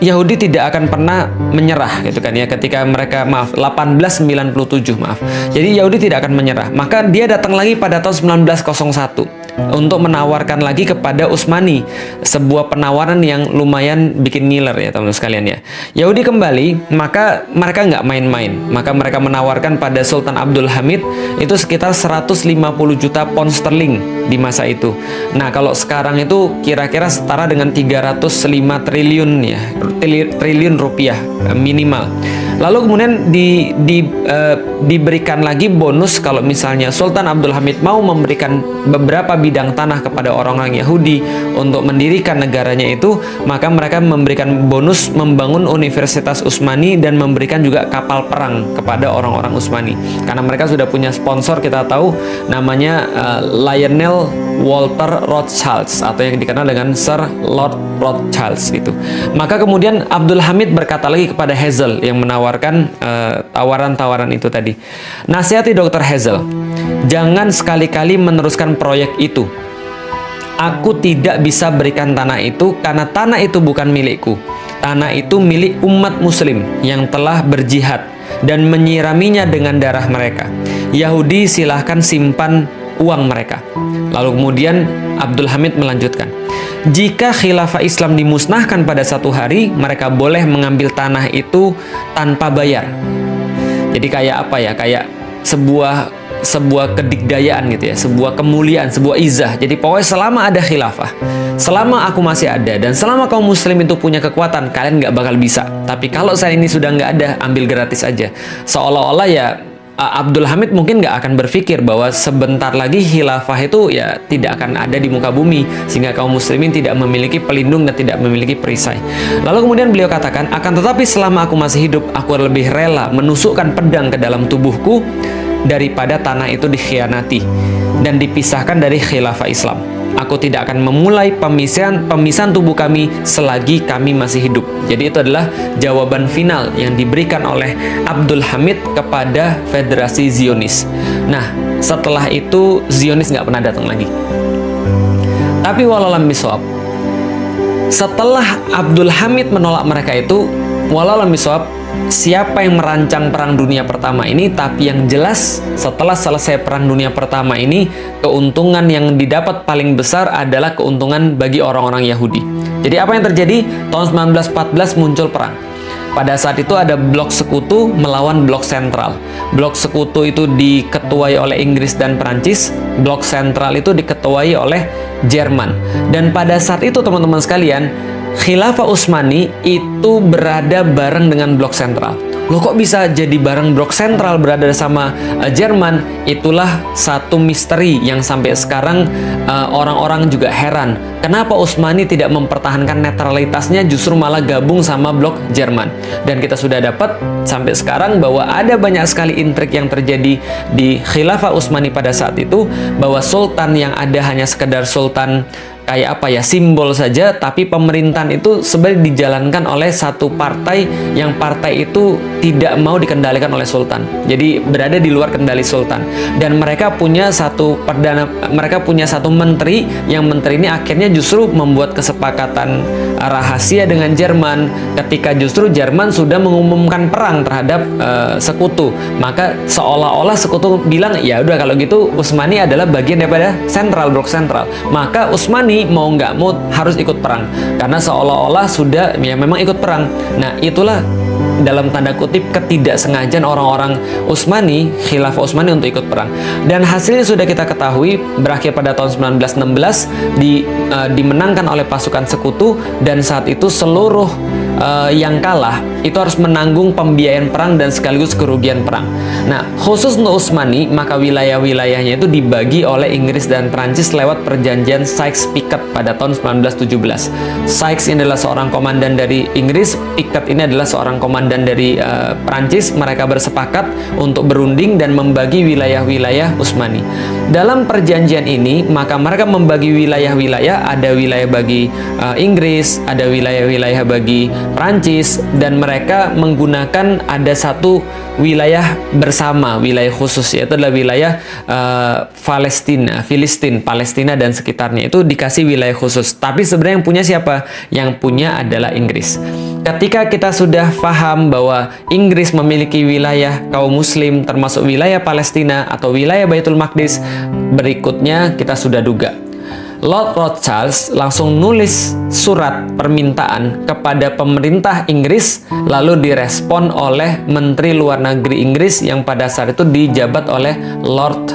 Yahudi tidak akan pernah menyerah, gitu kan ya, ketika mereka 1897. Jadi Yahudi tidak akan menyerah. Maka dia datang lagi pada tahun 1901 untuk menawarkan lagi kepada Utsmani sebuah penawaran yang lumayan bikin ngiler ya teman-teman sekalian ya. Yahudi kembali, maka mereka nggak main-main. Maka mereka menawarkan pada Sultan Abdul Hamid itu sekitar 150 juta pound sterling di masa itu. Nah, kalau sekarang itu kira-kira setara dengan 305 triliun ya, triliun rupiah minimal. Lalu kemudian diberikan lagi bonus kalau misalnya Sultan Abdul Hamid mau memberikan beberapa bidang tanah kepada orang-orang Yahudi untuk mendirikan negaranya itu, maka mereka memberikan bonus membangun Universitas Utsmani dan memberikan juga kapal perang kepada orang-orang Utsmani. Karena mereka sudah punya sponsor, kita tahu namanya Lionel Walter Rothschild atau yang dikenal dengan Sir Lord Rothschild gitu. Maka kemudian Abdul Hamid berkata lagi kepada Herzl yang menawarkan tawaran-tawaran itu tadi, nasihati Dr. Herzl, jangan sekali-kali meneruskan proyek itu. Aku tidak bisa berikan tanah itu karena tanah itu bukan milikku. Tanah itu milik umat muslim yang telah berjihad dan menyiraminya dengan darah mereka. Yahudi silahkan simpan uang mereka. Lalu kemudian Abdul Hamid melanjutkan, jika khilafah Islam dimusnahkan pada satu hari, mereka boleh mengambil tanah itu tanpa bayar. Jadi kayak apa ya, kayak sebuah kedikdayaan gitu ya, sebuah kemuliaan, sebuah izah. Jadi pokoknya selama ada khilafah, selama aku masih ada, dan selama kaum muslim itu punya kekuatan, kalian nggak bakal bisa. Tapi kalau saya ini sudah nggak ada, ambil gratis aja. Seolah-olah ya Abdul Hamid mungkin nggak akan berpikir bahwa sebentar lagi khilafah itu ya tidak akan ada di muka bumi, sehingga kaum muslimin tidak memiliki pelindung dan tidak memiliki perisai. Lalu kemudian beliau katakan, akan tetapi selama aku masih hidup, aku lebih rela menusukkan pedang ke dalam tubuhku daripada tanah itu dikhianati dan dipisahkan dari khilafah Islam. Aku tidak akan memulai pemisahan tubuh kami selagi kami masih hidup. Jadi itu adalah jawaban final yang diberikan oleh Abdul Hamid kepada Federasi Zionis. Nah, setelah itu Zionis nggak pernah datang lagi. Tapi walalam bisawab, setelah Abdul Hamid menolak mereka itu, walalam bisawab, siapa yang merancang Perang Dunia Pertama ini, tapi yang jelas setelah selesai Perang Dunia Pertama ini, keuntungan yang didapat paling besar adalah keuntungan bagi orang-orang Yahudi. Jadi apa yang terjadi? Tahun 1914 muncul perang. Pada saat itu ada blok sekutu melawan blok sentral. Blok sekutu itu diketuai oleh Inggris dan Perancis, blok sentral itu diketuai oleh Jerman. Dan pada saat itu teman-teman sekalian, Khilafah Utsmani itu berada bareng dengan blok sentral. Loh, kok bisa jadi bareng blok sentral berada sama Jerman? Itulah satu misteri yang sampai sekarang orang-orang juga heran. Kenapa Utsmani tidak mempertahankan netralitasnya, justru malah gabung sama blok Jerman? Dan kita sudah dapat sampai sekarang bahwa ada banyak sekali intrik yang terjadi di Khilafah Utsmani pada saat itu, bahwa sultan yang ada hanya sekedar sultan kayak apa ya, simbol saja, tapi pemerintahan itu sebenarnya dijalankan oleh satu partai yang partai itu tidak mau dikendalikan oleh sultan. Jadi berada di luar kendali sultan. Dan mereka punya satu menteri, yang menteri ini akhirnya justru membuat kesepakatan rahasia dengan Jerman ketika justru Jerman sudah mengumumkan perang terhadap sekutu. Maka seolah-olah sekutu bilang, ya udah kalau gitu Utsmani adalah bagian daripada sentral, blok sentral. Maka Utsmani mau nggak mau harus ikut perang, karena seolah-olah sudah ya memang ikut perang. Nah, itulah dalam tanda kutip ketidaksengajaan orang-orang Utsmani, Khilafah Utsmani untuk ikut perang. Dan hasilnya sudah kita ketahui, berakhir pada tahun 1916 dimenangkan oleh pasukan sekutu, dan saat itu seluruh yang kalah itu harus menanggung pembiayaan perang dan sekaligus kerugian perang. Nah, khusus untuk Utsmani, maka wilayah-wilayahnya itu dibagi oleh Inggris dan Prancis lewat perjanjian Sykes-Picot pada tahun 1917. Sykes ini adalah seorang komandan dari Inggris, Picot ini adalah seorang komandan dari Prancis. Mereka bersepakat untuk berunding dan membagi wilayah-wilayah Utsmani. Dalam perjanjian ini, maka mereka membagi wilayah-wilayah, ada wilayah bagi Inggris, ada wilayah-wilayah bagi Prancis, dan mereka menggunakan ada satu wilayah bersama, wilayah khusus, yaitu adalah wilayah Palestina dan sekitarnya, itu dikasih wilayah khusus. Tapi sebenarnya yang punya siapa? Yang punya adalah Inggris. Ketika kita sudah paham bahwa Inggris memiliki wilayah kaum muslim, termasuk wilayah Palestina atau wilayah Baitul Maqdis, berikutnya kita sudah duga. Lord Rothschild langsung nulis surat permintaan kepada pemerintah Inggris, lalu direspon oleh Menteri Luar Negeri Inggris yang pada saat itu dijabat oleh Lord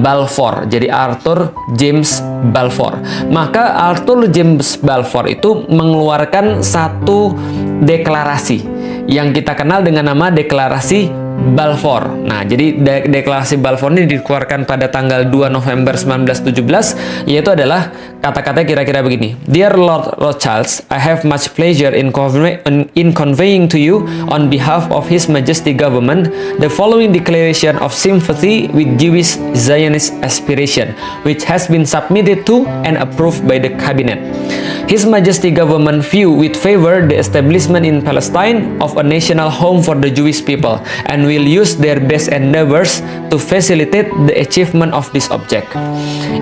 Balfour, jadi Arthur James Balfour. Maka Arthur James Balfour itu mengeluarkan satu deklarasi yang kita kenal dengan nama Deklarasi Balfour. Nah, jadi deklarasi Balfour ini dikeluarkan pada tanggal 2 November 1917, yaitu adalah kata-kata kira-kira begini. Dear Lord Rothschild, I have much pleasure in conveying to you on behalf of His Majesty Government the following declaration of sympathy with Jewish Zionist aspiration, which has been submitted to and approved by the Cabinet. His Majesty Government view with favor the establishment in Palestine of a national home for the Jewish people and will use their best endeavors to facilitate the achievement of this object.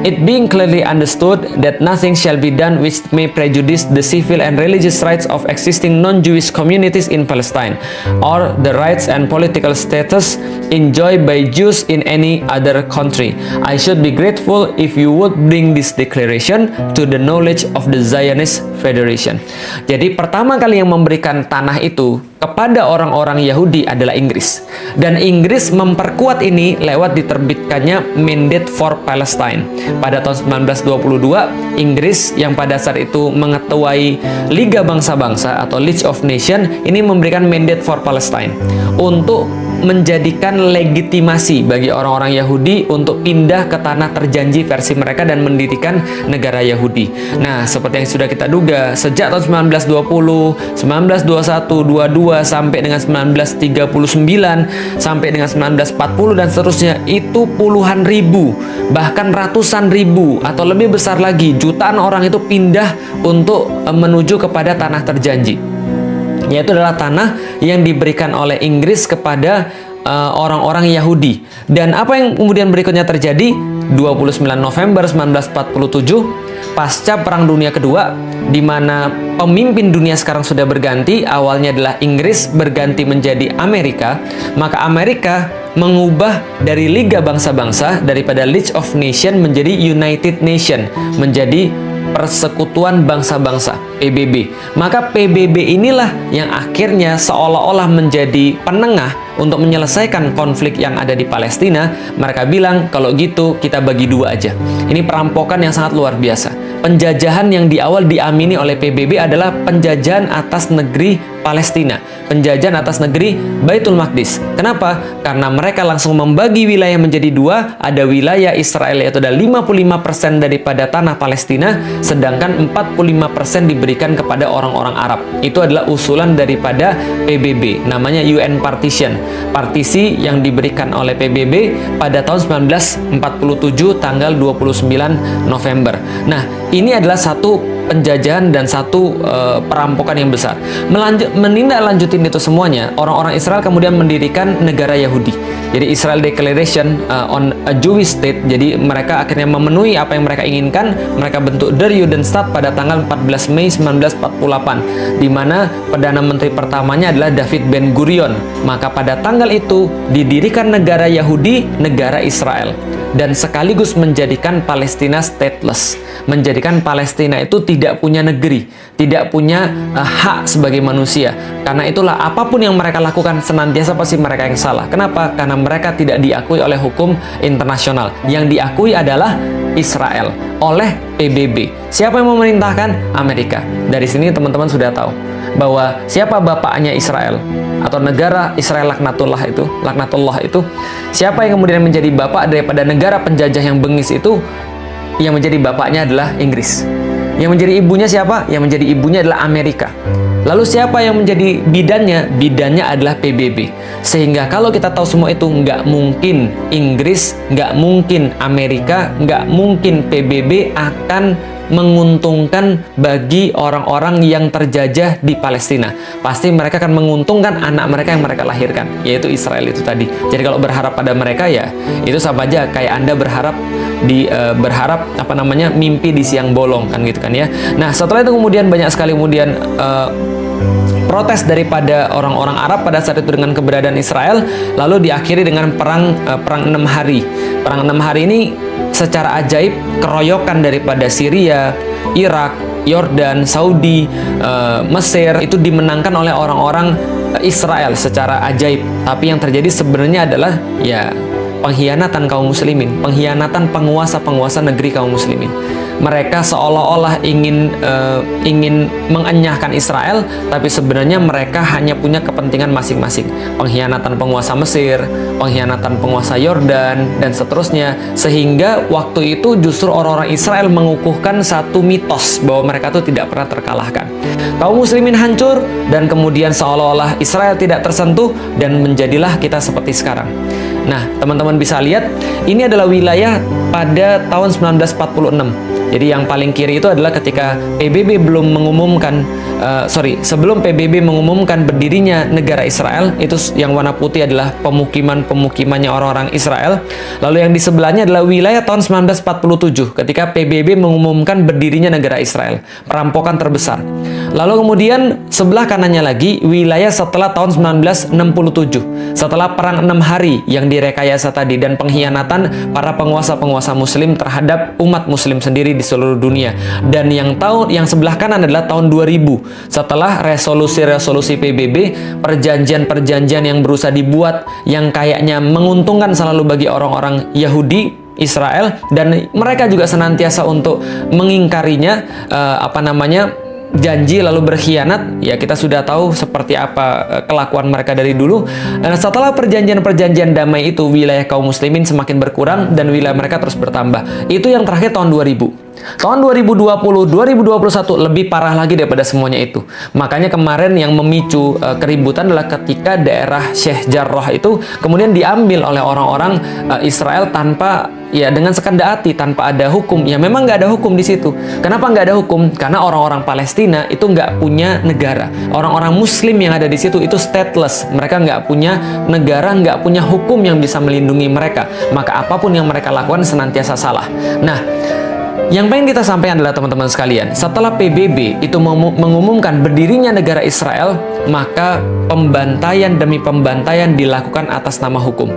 It being clearly understood that nothing shall be done which may prejudice the civil and religious rights of existing non-Jewish communities in Palestine or the rights and political status enjoyed by Jews in any other country, I should be grateful if you would bring this declaration to the knowledge of the Zionist Federation. Jadi pertama kali yang memberikan tanah itu kepada orang-orang Yahudi adalah Inggris. Dan Inggris memperkuat ini lewat diterbitkannya Mandate for Palestine. Pada tahun 1922, Inggris yang pada saat itu mengetuai Liga Bangsa-Bangsa atau League of Nations ini memberikan Mandate for Palestine untuk menjadikan legitimasi bagi orang-orang Yahudi untuk pindah ke tanah terjanji versi mereka dan mendirikan negara Yahudi. Nah, seperti yang sudah kita duga, sejak tahun 1920, 1921, 22 sampai dengan 1939 sampai dengan 1940 dan seterusnya, itu puluhan ribu, bahkan ratusan ribu atau lebih besar lagi, jutaan orang itu pindah untuk menuju kepada tanah terjanji, yaitu adalah tanah yang diberikan oleh Inggris kepada orang-orang Yahudi. Dan apa yang kemudian berikutnya terjadi? 29 November 1947, pasca Perang Dunia Kedua, di mana pemimpin dunia sekarang sudah berganti. Awalnya adalah Inggris, berganti menjadi Amerika. Maka Amerika mengubah dari Liga Bangsa-Bangsa, daripada League of Nations menjadi United Nation, menjadi Persekutuan Bangsa-Bangsa, PBB. Maka PBB inilah yang akhirnya seolah-olah menjadi penengah untuk menyelesaikan konflik yang ada di Palestina. Mereka bilang, kalau gitu kita bagi dua aja. Ini perampokan yang sangat luar biasa. Penjajahan yang di awal diamini oleh PBB adalah penjajahan atas negeri Palestina, penjajahan atas negeri Baitul Maqdis. Kenapa? Karena mereka langsung membagi wilayah menjadi dua. Ada wilayah Israel, yaitu ada 55% daripada tanah Palestina, sedangkan 45% diberikan kepada orang-orang Arab. Itu adalah usulan daripada PBB, namanya UN Partition. Partisi yang diberikan oleh PBB pada tahun 1947 tanggal 29 November. Nah, ini adalah satu penjajahan dan satu perampokan yang besar. Menindaklanjutin itu semuanya, orang-orang Israel kemudian mendirikan negara Yahudi. Jadi Israel Declaration on a Jewish State. Jadi mereka akhirnya memenuhi apa yang mereka inginkan. Mereka bentuk Der Judenstaat pada tanggal 14 Mei 1948, di mana Perdana Menteri pertamanya adalah David Ben Gurion. Maka pada tanggal itu didirikan negara Yahudi, negara Israel, dan sekaligus menjadikan Palestina stateless, menjadikan Palestina itu tidak punya negeri, tidak punya hak sebagai manusia. Karena itulah apapun yang mereka lakukan senantiasa pasti mereka yang salah. Kenapa? Karena mereka tidak diakui oleh hukum internasional. Yang diakui adalah Israel oleh PBB. Siapa yang memerintahkan? Amerika. Dari sini teman-teman sudah tahu bahwa siapa bapaknya Israel atau negara Israel laknatullah itu, siapa yang kemudian menjadi bapak daripada negara penjajah yang bengis itu? Yang menjadi bapaknya adalah Inggris. Yang menjadi ibunya siapa? Yang menjadi ibunya adalah Amerika. Lalu siapa yang menjadi bidannya? Bidannya adalah PBB. Sehingga kalau kita tahu semua itu, nggak mungkin Inggris, nggak mungkin Amerika, nggak mungkin PBB akan menguntungkan bagi orang-orang yang terjajah di Palestina. Pasti mereka akan menguntungkan anak mereka yang mereka lahirkan, yaitu Israel itu tadi. Jadi kalau berharap pada mereka, ya itu sama aja kayak Anda berharap mimpi di siang bolong, kan gitu kan ya. Nah, setelah itu kemudian banyak sekali kemudian protes daripada orang-orang Arab pada saat itu dengan keberadaan Israel, lalu diakhiri dengan perang 6 hari. Perang 6 hari ini secara ajaib keroyokan daripada Syria, Irak, Yordan, Saudi, Mesir itu dimenangkan oleh orang-orang Israel secara ajaib. Tapi yang terjadi sebenarnya adalah ya pengkhianatan kaum muslimin, pengkhianatan penguasa-penguasa negeri kaum muslimin. Mereka seolah-olah ingin mengenyahkan Israel, tapi sebenarnya mereka hanya punya kepentingan masing-masing. Pengkhianatan penguasa Mesir, pengkhianatan penguasa Yordan, dan seterusnya. Sehingga waktu itu justru orang-orang Israel mengukuhkan satu mitos bahwa mereka itu tidak pernah terkalahkan. Kaum muslimin hancur, dan kemudian seolah-olah Israel tidak tersentuh, dan menjadilah kita seperti sekarang. Nah, teman-teman bisa lihat, ini adalah wilayah pada tahun 1946. Jadi yang paling kiri itu adalah ketika PBB belum mengumumkan, sebelum PBB mengumumkan berdirinya negara Israel, itu yang warna putih adalah pemukimannya orang-orang Israel. Lalu yang di sebelahnya adalah wilayah tahun 1947 ketika PBB mengumumkan berdirinya negara Israel. Perampokan terbesar. Lalu kemudian sebelah kanannya lagi wilayah setelah tahun 1967, setelah perang 6 hari yang direkayasa tadi dan pengkhianatan para penguasa-penguasa muslim terhadap umat muslim sendiri di seluruh dunia. Dan yang sebelah kanan adalah tahun 2000, setelah resolusi-resolusi PBB, perjanjian-perjanjian yang berusaha dibuat yang kayaknya menguntungkan selalu bagi orang-orang Yahudi Israel, dan mereka juga senantiasa untuk mengingkarinya, janji lalu berkhianat. Ya, kita sudah tahu seperti apa kelakuan mereka dari dulu. Dan setelah perjanjian-perjanjian damai itu, wilayah kaum muslimin semakin berkurang dan wilayah mereka terus bertambah. Itu yang terakhir tahun 2000. Tahun 2020, 2021 lebih parah lagi daripada semuanya itu. Makanya kemarin yang memicu keributan adalah ketika daerah Sheikh Jarrah itu kemudian diambil oleh orang-orang Israel dengan sekendak hati, tanpa ada hukum. Ya memang nggak ada hukum di situ. Kenapa nggak ada hukum? Karena orang-orang Palestina itu nggak punya negara. Orang-orang Muslim yang ada di situ itu stateless. Mereka nggak punya negara, nggak punya hukum yang bisa melindungi mereka. Maka apapun yang mereka lakukan senantiasa salah. Nah, yang pengen kita sampaikan adalah teman-teman sekalian, setelah PBB itu mengumumkan berdirinya negara Israel, maka pembantaian demi pembantaian dilakukan atas nama hukum.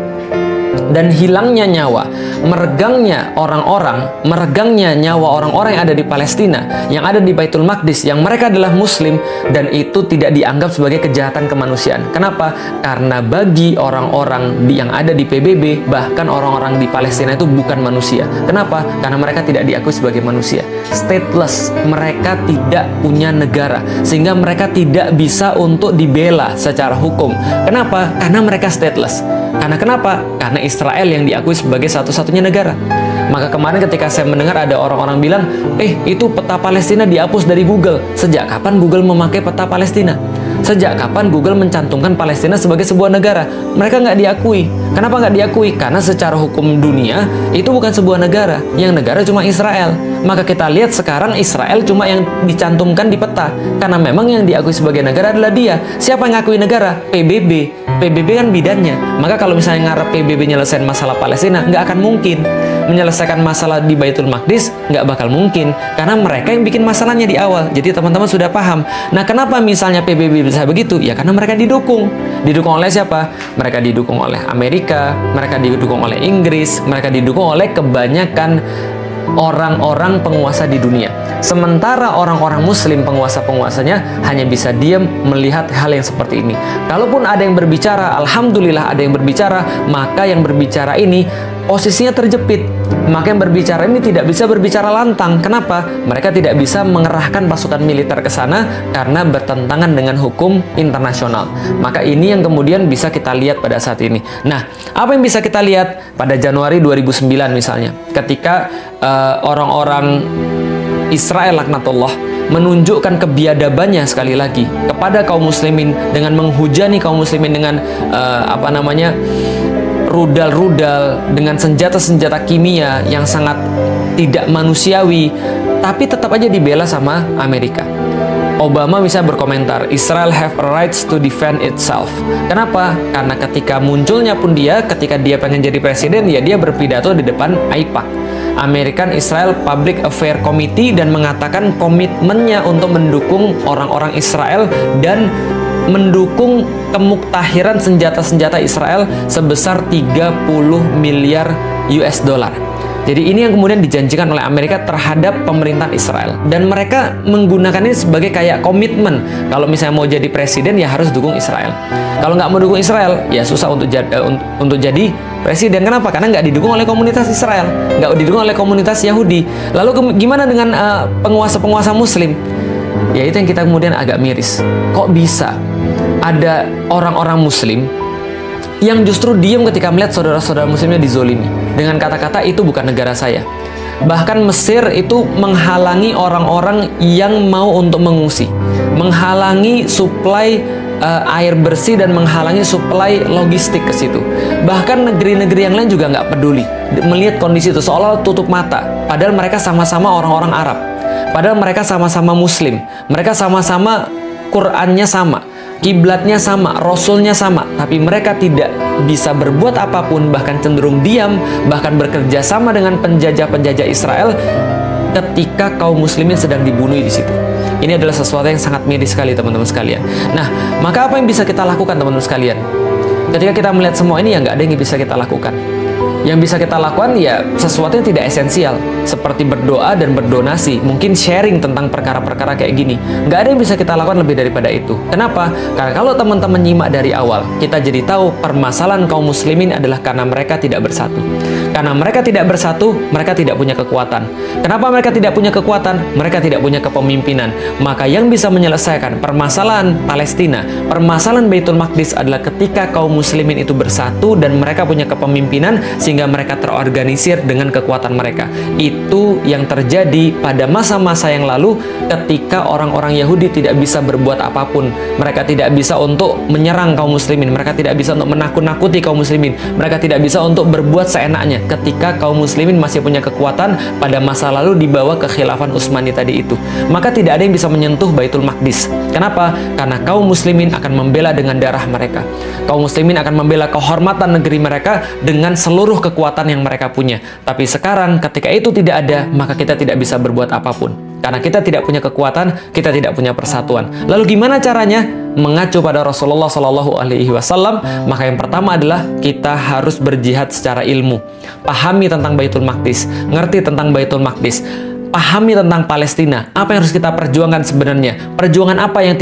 dan hilangnya nyawa, meregangnya nyawa orang-orang yang ada di Palestina, yang ada di Baitul Maqdis, yang mereka adalah Muslim, dan itu tidak dianggap sebagai kejahatan kemanusiaan. Kenapa? Karena bagi orang-orang yang ada di PBB, bahkan orang-orang di Palestina itu bukan manusia. Kenapa? Karena mereka tidak diakui sebagai manusia. Stateless, mereka tidak punya negara, sehingga mereka tidak bisa untuk dibela secara hukum. Kenapa? Karena mereka stateless. Karena kenapa? Karena Israel yang diakui sebagai satu-satunya negara. Maka kemarin ketika saya mendengar ada orang-orang bilang, itu peta Palestina dihapus dari Google. Sejak kapan Google memakai peta Palestina? Sejak kapan Google mencantumkan Palestina sebagai sebuah negara? Mereka nggak diakui. Kenapa nggak diakui? Karena secara hukum dunia, itu bukan sebuah negara. Yang negara cuma Israel. Maka kita lihat sekarang Israel cuma yang dicantumkan di peta. Karena memang yang diakui sebagai negara adalah dia. Siapa yang ngakui negara? PBB. PBB kan bidannya. Maka kalau misalnya ngarep PBB nyelesain masalah Palestina, nggak akan mungkin. Menyelesaikan masalah di Baitul Maqdis, nggak bakal mungkin. Karena mereka yang bikin masalahnya di awal. Jadi teman-teman sudah paham. Nah, kenapa misalnya PBB bisa begitu? Ya karena mereka didukung. Didukung oleh siapa? Mereka didukung oleh Amerika, mereka didukung oleh Inggris, mereka didukung oleh kebanyakan orang-orang penguasa di dunia. Sementara orang-orang muslim penguasa-penguasanya hanya bisa diam melihat hal yang seperti ini. Kalaupun ada yang berbicara, alhamdulillah ada yang berbicara, maka yang berbicara ini posisinya terjepit. Maka yang berbicara ini tidak bisa berbicara lantang. Kenapa? Mereka tidak bisa mengerahkan pasukan militer ke sana karena bertentangan dengan hukum internasional. Maka ini yang kemudian bisa kita lihat pada saat ini. Nah, apa yang bisa kita lihat pada Januari 2009 misalnya, ketika orang-orang Israel laknatullah menunjukkan kebiadabannya sekali lagi kepada kaum muslimin dengan menghujani kaum muslimin dengan rudal-rudal, dengan senjata-senjata kimia yang sangat tidak manusiawi, tapi tetap aja dibela sama Amerika. Obama bisa berkomentar, Israel have a rights to defend itself. Kenapa? Karena ketika munculnya pun ketika dia pengen jadi presiden, ya dia berpidato di depan AIPAC, American Israel Public Affairs Committee, dan mengatakan komitmennya untuk mendukung orang-orang Israel dan mendukung kemuktahiran senjata-senjata Israel sebesar 30 miliar US dollar. Jadi ini yang kemudian dijanjikan oleh Amerika terhadap pemerintahan Israel. Dan mereka menggunakan ini sebagai kayak komitmen. Kalau misalnya mau jadi presiden, ya harus dukung Israel. Kalau nggak mau dukung Israel, ya susah untuk jadi presiden. Kenapa? Karena nggak didukung oleh komunitas Israel, nggak didukung oleh komunitas Yahudi. Lalu gimana dengan penguasa-penguasa Muslim? Ya itu yang kita kemudian agak miris. Kok bisa ada orang-orang Muslim yang justru diam ketika melihat saudara-saudara Muslimnya dizolimi dengan kata-kata itu bukan negara saya. Bahkan Mesir itu menghalangi orang-orang yang mau untuk mengungsi, menghalangi suplai air bersih dan menghalangi suplai logistik ke situ. Bahkan negeri-negeri yang lain juga nggak peduli melihat kondisi itu, seolah tutup mata. Padahal mereka sama-sama orang-orang Arab. Padahal mereka sama-sama Muslim. Mereka sama-sama Qur'annya sama, kiblatnya sama, rasulnya sama, tapi mereka tidak bisa berbuat apapun, bahkan cenderung diam, bahkan bekerja sama dengan penjajah-penjajah Israel ketika kaum muslimin sedang dibunuh di situ. Ini adalah sesuatu yang sangat miris sekali teman-teman sekalian. Nah, maka apa yang bisa kita lakukan teman-teman sekalian? Ketika kita melihat semua ini, ya nggak ada yang bisa kita lakukan. Yang bisa kita lakukan ya sesuatu yang tidak esensial, seperti berdoa dan berdonasi, mungkin sharing tentang perkara-perkara kayak gini. Nggak ada yang bisa kita lakukan lebih daripada itu. Kenapa? Karena kalau teman-teman nyimak dari awal, kita jadi tahu permasalahan kaum muslimin adalah karena mereka tidak bersatu. Karena mereka tidak bersatu, mereka tidak punya kekuatan. Kenapa mereka tidak punya kekuatan? Mereka tidak punya kepemimpinan. Maka yang bisa menyelesaikan permasalahan Palestina, permasalahan Baitul Maqdis adalah ketika kaum muslimin itu bersatu dan mereka punya kepemimpinan, sehingga mereka terorganisir dengan kekuatan mereka. Itu yang terjadi pada masa-masa yang lalu ketika orang-orang Yahudi tidak bisa berbuat apapun. Mereka tidak bisa untuk menyerang kaum muslimin, mereka tidak bisa untuk menakut-nakuti kaum muslimin, mereka tidak bisa untuk berbuat seenaknya ketika kaum muslimin masih punya kekuatan pada masa lalu di bawah kekhilafan Utsmani tadi itu. Maka tidak ada yang bisa menyentuh Baitul Maqdis. Kenapa? Karena kaum muslimin akan membela dengan darah mereka. Kaum muslimin akan membela kehormatan negeri mereka dengan seluruh kekuatan yang mereka punya. Tapi sekarang ketika itu tidak ada, maka kita tidak bisa berbuat apapun. Karena kita tidak punya kekuatan, kita tidak punya persatuan. Lalu gimana caranya? mengacu pada Rasulullah Shallallahu Alaihi Wasallam, maka yang pertama adalah kita harus berjihad secara ilmu. Pahami tentang Baitul Maqdis, ngerti tentang Baitul Maqdis, pahami tentang Palestina. Apa yang harus kita perjuangkan sebenarnya? Perjuangan apa yang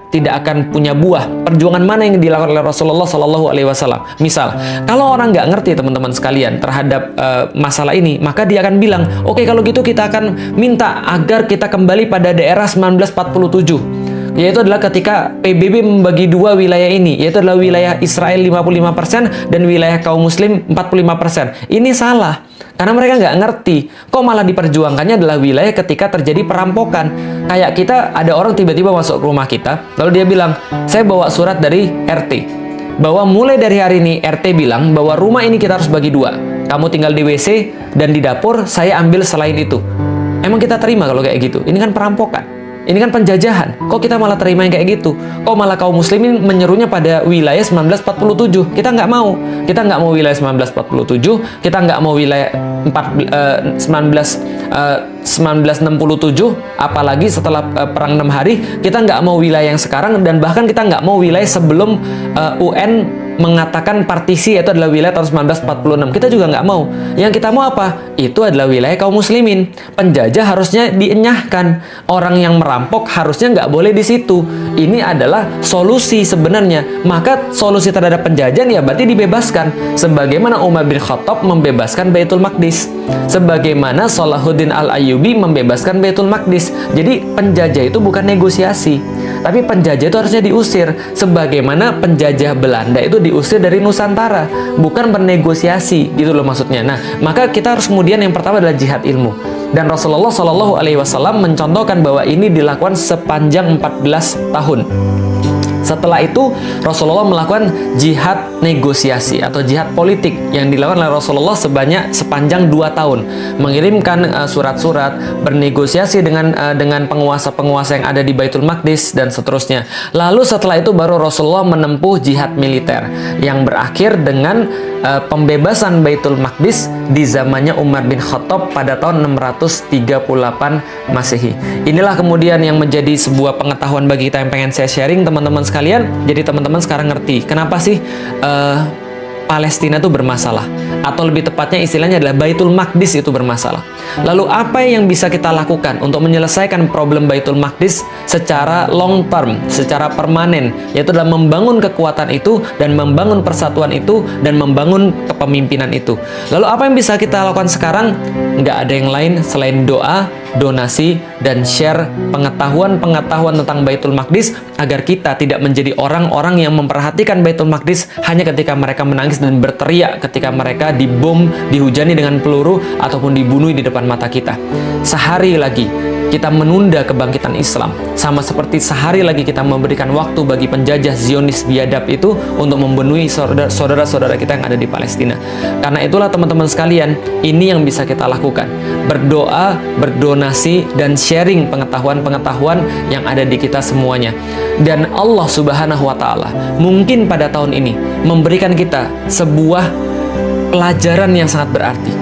tidak akan punya buah? Perjuangan mana yang dilakukan oleh Rasulullah Shallallahu Alaihi Wasallam? Misal, kalau orang nggak ngerti teman-teman sekalian terhadap masalah ini, maka dia akan bilang, oke, kalau gitu kita akan minta agar kita kembali pada daerah 1947. Yaitu adalah ketika PBB membagi dua wilayah ini, yaitu adalah wilayah Israel 55% dan wilayah kaum muslim 45%. Ini salah, karena mereka nggak ngerti. Kok malah diperjuangkannya adalah wilayah ketika terjadi perampokan. Kayak kita, ada orang tiba-tiba masuk ke rumah kita, lalu dia bilang, saya bawa surat dari RT, bahwa mulai dari hari ini RT bilang bahwa rumah ini kita harus bagi dua. Kamu tinggal di WC dan di dapur, saya ambil selain itu. Emang kita terima kalau kayak gitu? Ini kan perampokan. Ini kan penjajahan. Kok kita malah terima yang kayak gitu? Kok malah kaum muslimin menyerunya pada wilayah 1947? Kita nggak mau. Kita nggak mau wilayah 1947. Kita nggak mau wilayah 1967. Apalagi setelah perang 6 hari, kita nggak mau wilayah yang sekarang, dan bahkan kita nggak mau wilayah sebelum UN mengatakan partisi, yaitu adalah wilayah tahun 1946. Kita juga nggak mau. Yang kita mau apa? Itu adalah wilayah kaum muslimin. Penjajah harusnya dienyahkan. Orang yang merampok harusnya nggak boleh di situ. Ini adalah solusi sebenarnya. Maka solusi terhadap penjajahan ya berarti dibebaskan. Sebagaimana Umar bin Khattab membebaskan Baitul Maqdis. Sebagaimana Salahuddin Al-Ayyubi membebaskan Baitul Maqdis. Jadi penjajah itu bukan negosiasi, tapi penjajah itu harusnya diusir. Sebagaimana penjajah Belanda itu diusir dari Nusantara, bukan bernegosiasi, gitu loh maksudnya. Nah, maka kita harus kemudian yang pertama adalah jihad ilmu. Dan Rasulullah Shallallahu Alaihi Wasallam mencontohkan bahwa ini dilakukan sepanjang 14 tahun. Setelah itu Rasulullah melakukan jihad negosiasi atau jihad politik yang dilakukan oleh Rasulullah sepanjang 2 tahun, mengirimkan surat-surat, bernegosiasi dengan penguasa-penguasa yang ada di Baitul Maqdis dan seterusnya. Lalu setelah itu baru Rasulullah menempuh jihad militer yang berakhir dengan pembebasan Baitul Maqdis di zamannya Umar bin Khattab pada tahun 638 Masehi. Inilah kemudian yang menjadi sebuah pengetahuan bagi kita yang pengen saya sharing, teman-teman sekalian. Jadi teman-teman sekarang ngerti kenapa sih Palestina itu bermasalah, atau lebih tepatnya istilahnya adalah Baitul Maqdis itu bermasalah. Lalu apa yang bisa kita lakukan untuk menyelesaikan problem Baitul Maqdis secara long term, secara permanen, yaitu adalah membangun kekuatan itu dan membangun persatuan itu dan membangun kepemimpinan itu. Lalu apa yang bisa kita lakukan sekarang? Nggak ada yang lain selain doa, donasi, dan share pengetahuan tentang Baitul Maqdis agar kita tidak menjadi orang-orang yang memperhatikan Baitul Maqdis hanya ketika mereka menangis dan berteriak ketika mereka dibom, dihujani dengan peluru, ataupun dibunuh di depan mata kita. Sehari lagi kita menunda kebangkitan Islam, sama seperti sehari lagi kita memberikan waktu bagi penjajah Zionis biadab itu untuk membunuh saudara-saudara kita yang ada di Palestina. Karena itulah teman-teman sekalian, ini yang bisa kita lakukan. Berdoa, berdonasi, dan sharing pengetahuan-pengetahuan yang ada di kita semuanya. Dan Allah Subhanahu wa Ta'ala mungkin pada tahun ini memberikan kita sebuah pelajaran yang sangat berarti,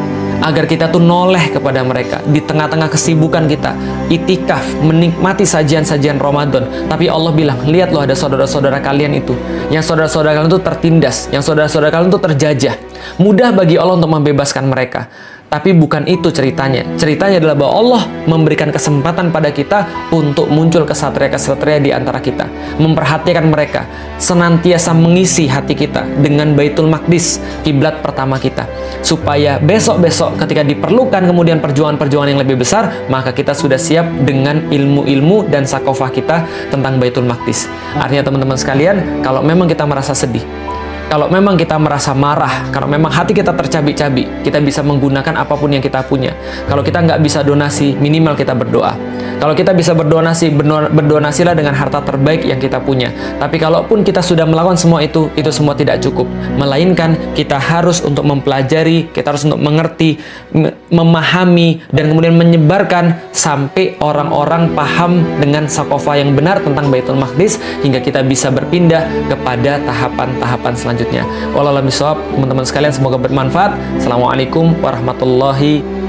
agar kita tuh noleh kepada mereka di tengah-tengah kesibukan kita, itikaf, menikmati sajian-sajian Ramadan. Tapi Allah bilang, lihat loh, ada saudara-saudara kalian itu, yang saudara-saudara kalian itu tertindas, yang saudara-saudara kalian itu terjajah. Mudah bagi Allah untuk membebaskan mereka. Tapi bukan itu ceritanya. Ceritanya adalah bahwa Allah memberikan kesempatan pada kita untuk muncul kesatria-kesatria di antara kita, memperhatikan mereka, senantiasa mengisi hati kita dengan Baitul Maqdis, kiblat pertama kita, supaya besok-besok ketika diperlukan kemudian perjuangan-perjuangan yang lebih besar, maka kita sudah siap dengan ilmu-ilmu dan sakofah kita tentang Baitul Maqdis. Artinya teman-teman sekalian, kalau memang kita merasa sedih, kalau memang kita merasa marah, kalau memang hati kita tercabik-cabik, kita bisa menggunakan apapun yang kita punya. Kalau kita nggak bisa donasi, minimal kita berdoa. Kalau kita bisa berdonasilah dengan harta terbaik yang kita punya. Tapi kalaupun kita sudah melakukan semua itu semua tidak cukup. Melainkan kita harus untuk mempelajari, kita harus untuk mengerti, memahami, dan kemudian menyebarkan sampai orang-orang paham dengan sakofah yang benar tentang Baitul Maqdis, hingga kita bisa berpindah kepada tahapan-tahapan selanjutnya. Wallahualam bishawab. Teman-teman sekalian, semoga bermanfaat. Assalamualaikum warahmatullahi wabarakatuh.